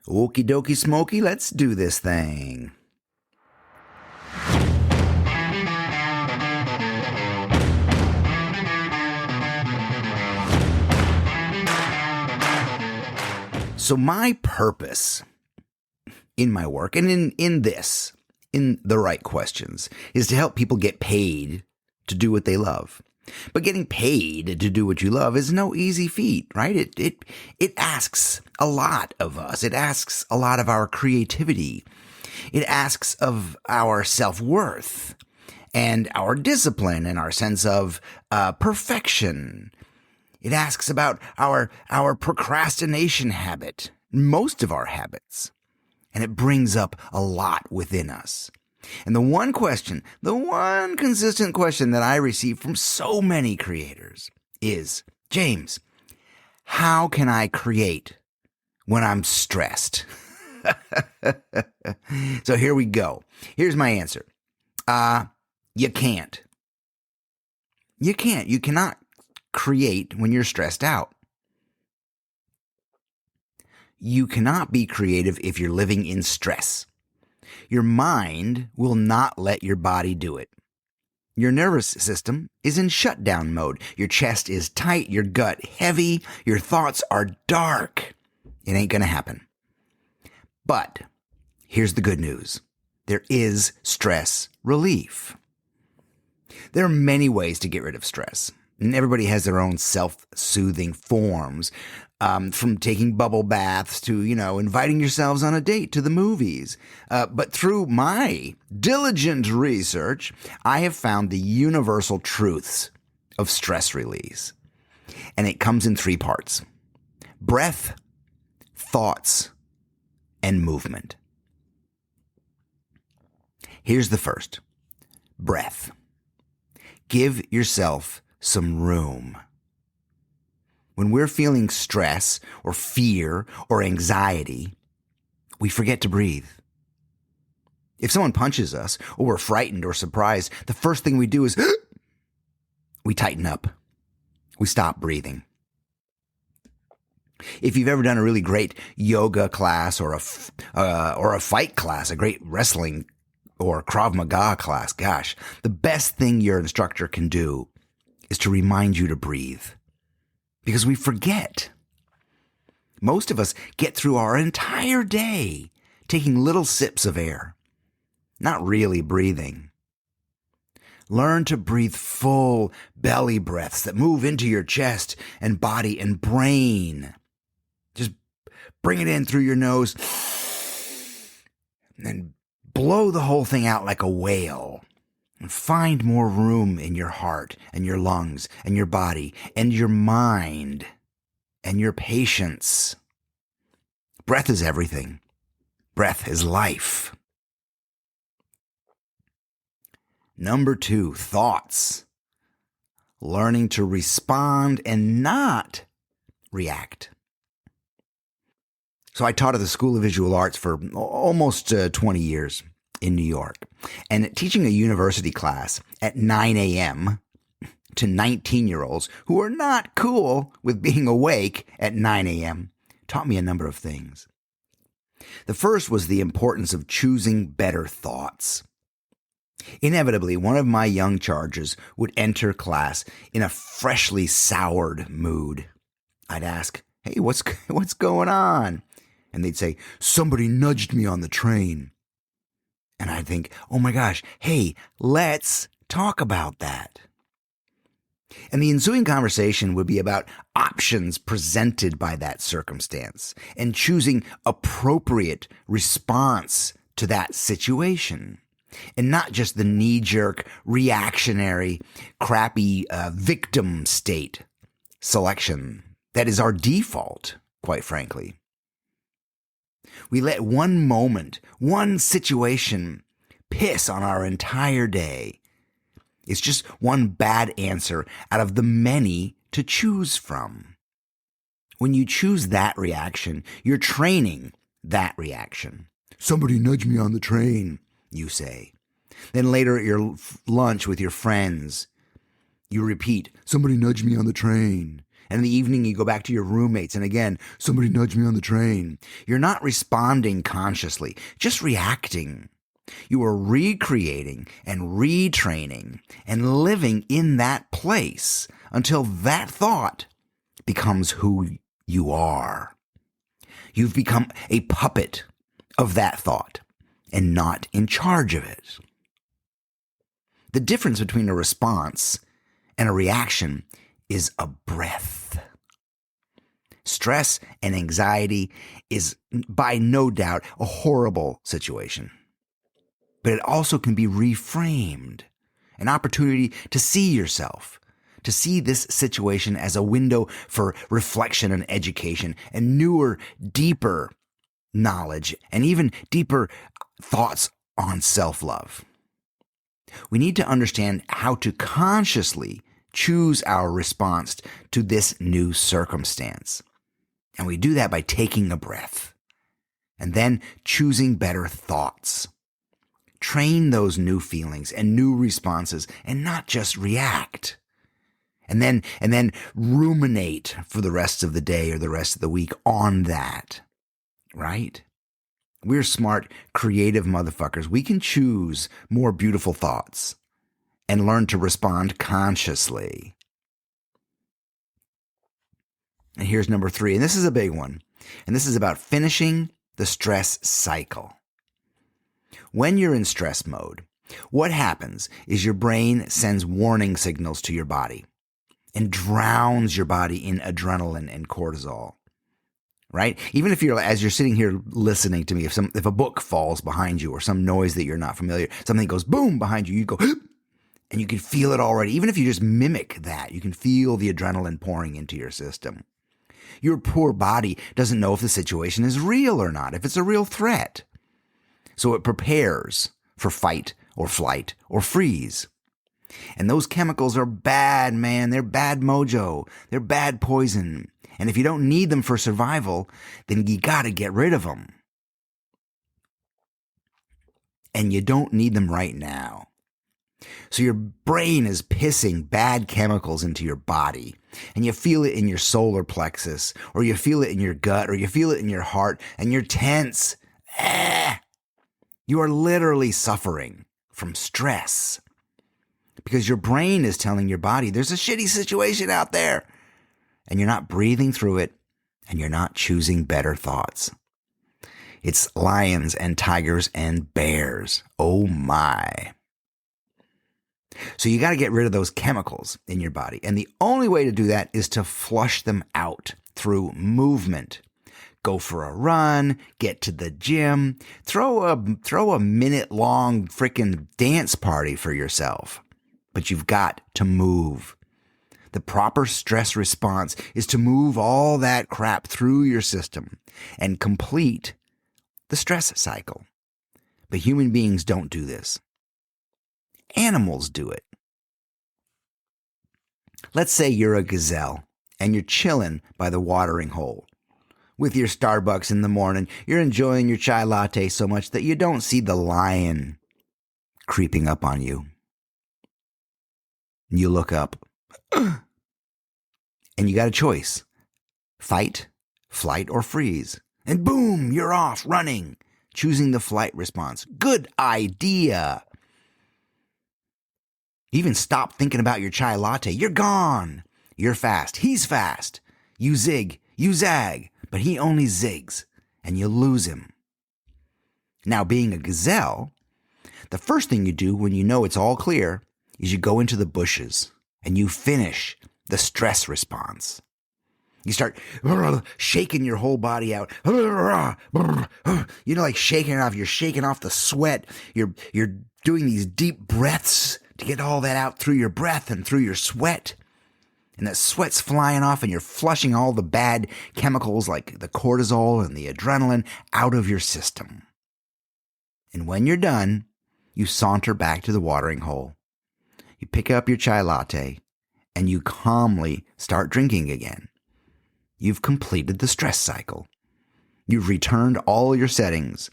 Okie dokie smoky, let's do this thing. So my purpose in my work and in the right questions, is to help people get paid to do what they love. But getting paid to do what you love is no easy feat, right? It asks a lot of us. It asks a lot of our creativity. It asks of our self-worth and our discipline and our sense of perfection. It asks about our procrastination habit, most of our habits. And it brings up a lot within us. And the one consistent question that I receive from so many creators is, James, how can I create when I'm stressed? So here we go. Here's my answer. You can't. You can't. You cannot create when you're stressed out. You cannot be creative if you're living in stress. Your mind will not let your body do it. Your nervous system is in shutdown mode. Your chest is tight, your gut heavy, your thoughts are dark. It ain't gonna happen. But here's the good news. There is stress relief. There are many ways to get rid of stress, and everybody has their own self-soothing forms. From taking bubble baths to, inviting yourselves on a date to the movies. But through my diligent research, I have found the universal truths of stress release. And it comes in 3 parts: breath, thoughts, and movement. Here's the first. Breath. Give yourself some room. When we're feeling stress or fear or anxiety, we forget to breathe. If someone punches us or we're frightened or surprised, the first thing we do is we tighten up. We stop breathing. If you've ever done a really great yoga class or a fight class, a great wrestling or Krav Maga class, gosh, the best thing your instructor can do is to remind you to breathe. Because we forget. Most of us get through our entire day taking little sips of air, not really breathing. Learn to breathe full belly breaths that move into your chest and body and brain. Just bring it in through your nose and then blow the whole thing out like a whale. And find more room in your heart and your lungs and your body and your mind and your patience. Breath is everything. Breath is life. Number 2, thoughts. Learning to respond and not react. So I taught at the School of Visual Arts for almost 20 years. In New York, and teaching a university class at 9 a.m. to 19-year-olds who are not cool with being awake at 9 a.m. taught me a number of things. The first was the importance of choosing better thoughts. Inevitably, one of my young charges would enter class in a freshly soured mood. I'd ask, "Hey, what's going on?" And they'd say, "Somebody nudged me on the train." And I'd think, oh my gosh, hey, let's talk about that. And the ensuing conversation would be about options presented by that circumstance and choosing appropriate response to that situation. And not just the knee-jerk, reactionary, crappy victim state selection that is our default, quite frankly. We let one moment, one situation piss on our entire day. It's just one bad answer out of the many to choose from. When you choose that reaction, you're training that reaction. "Somebody nudged me on the train," you say. Then later at your lunch with your friends, you repeat, "Somebody nudged me on the train." And in the evening, you go back to your roommates. And again, somebody nudged me on the train. You're not responding consciously, just reacting. You are recreating and retraining and living in that place until that thought becomes who you are. You've become a puppet of that thought and not in charge of it. The difference between a response and a reaction is a breath. Stress and anxiety is by no doubt a horrible situation. But it also can be reframed, an opportunity to see yourself, to see this situation as a window for reflection and education and newer, deeper knowledge and even deeper thoughts on self-love. We need to understand how to consciously choose our response to this new circumstance. And we do that by taking a breath and then choosing better thoughts. Train those new feelings and new responses and not just react. And then ruminate for the rest of the day or the rest of the week on that. Right? We're smart, creative motherfuckers. We can choose more beautiful thoughts and learn to respond consciously. And here's number 3, and this is a big one. And this is about finishing the stress cycle. When you're in stress mode, what happens is your brain sends warning signals to your body and drowns your body in adrenaline and cortisol. Right? Even if as you're sitting here listening to me, if a book falls behind you or some noise that you're not familiar, something goes boom behind you, you go, and you can feel it already. Even if you just mimic that, you can feel the adrenaline pouring into your system. Your poor body doesn't know if the situation is real or not, if it's a real threat. So it prepares for fight or flight or freeze. And those chemicals are bad, man. They're bad mojo. They're bad poison. And if you don't need them for survival, then you got to get rid of them. And you don't need them right now. So your brain is pissing bad chemicals into your body. And you feel it in your solar plexus, or you feel it in your gut, or you feel it in your heart, and you're tense. You are literally suffering from stress. Because your brain is telling your body there's a shitty situation out there. And you're not breathing through it, and you're not choosing better thoughts. It's lions and tigers and bears. Oh my. So you got to get rid of those chemicals in your body. And the only way to do that is to flush them out through movement. Go for a run, get to the gym, throw a minute-long freaking dance party for yourself. But you've got to move. The proper stress response is to move all that crap through your system and complete the stress cycle. But human beings don't do this. Animals do it. Let's say you're a gazelle and you're chilling by the watering hole. With your Starbucks in the morning, you're enjoying your chai latte so much that you don't see the lion creeping up on you. You look up. And you got a choice. Fight, flight, or freeze. And boom, you're off running, choosing the flight response. Good idea. Even stop thinking about your chai latte. You're gone. You're fast. He's fast. You zig, you zag, but he only zigs, and you lose him. Now, being a gazelle, the first thing you do when you know it's all clear is you go into the bushes and you finish the stress response. You start shaking your whole body out. Like shaking it off. You're shaking off the sweat. You're doing these deep breaths to get all that out through your breath and through your sweat. And that sweat's flying off and you're flushing all the bad chemicals like the cortisol and the adrenaline out of your system. And when you're done, you saunter back to the watering hole. You pick up your chai latte and you calmly start drinking again. You've completed the stress cycle. You've returned all your settings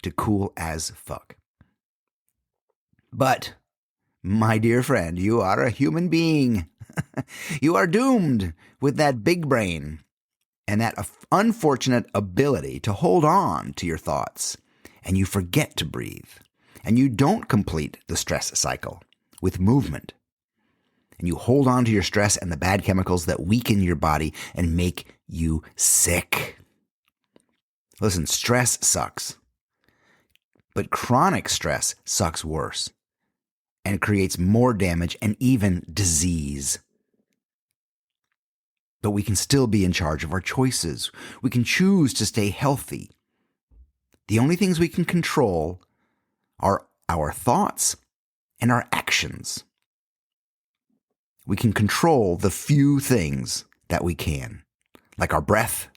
to cool as fuck. But, my dear friend, you are a human being. You are doomed with that big brain and that unfortunate ability to hold on to your thoughts, and you forget to breathe, and you don't complete the stress cycle with movement, and you hold on to your stress and the bad chemicals that weaken your body and make you sick. Listen, stress sucks, but chronic stress sucks worse and creates more damage and even disease. But we can still be in charge of our choices. We can choose to stay healthy. The only things we can control are our thoughts and our actions. We can control the few things that we can, like our breath.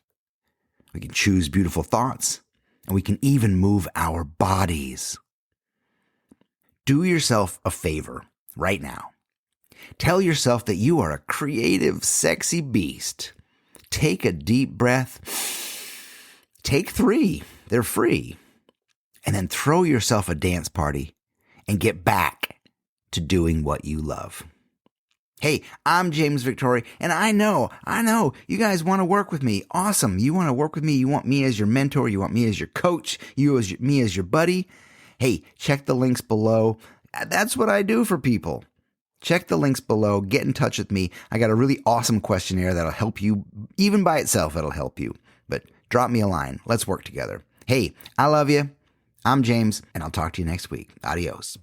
We can choose beautiful thoughts, and we can even move our bodies. Do yourself a favor right now. Tell yourself that you are a creative, sexy beast. Take a deep breath. Take 3. They're free. And then throw yourself a dance party and get back to doing what you love. Hey, I'm James Victoria, and I know, you guys want to work with me. Awesome. You want to work with me. You want me as your mentor. You want me as your coach. Me as your buddy. Hey, check the links below. That's what I do for people. Check the links below. Get in touch with me. I got a really awesome questionnaire that'll help you. Even by itself, it'll help you. But drop me a line. Let's work together. Hey, I love you. I'm James, and I'll talk to you next week. Adios.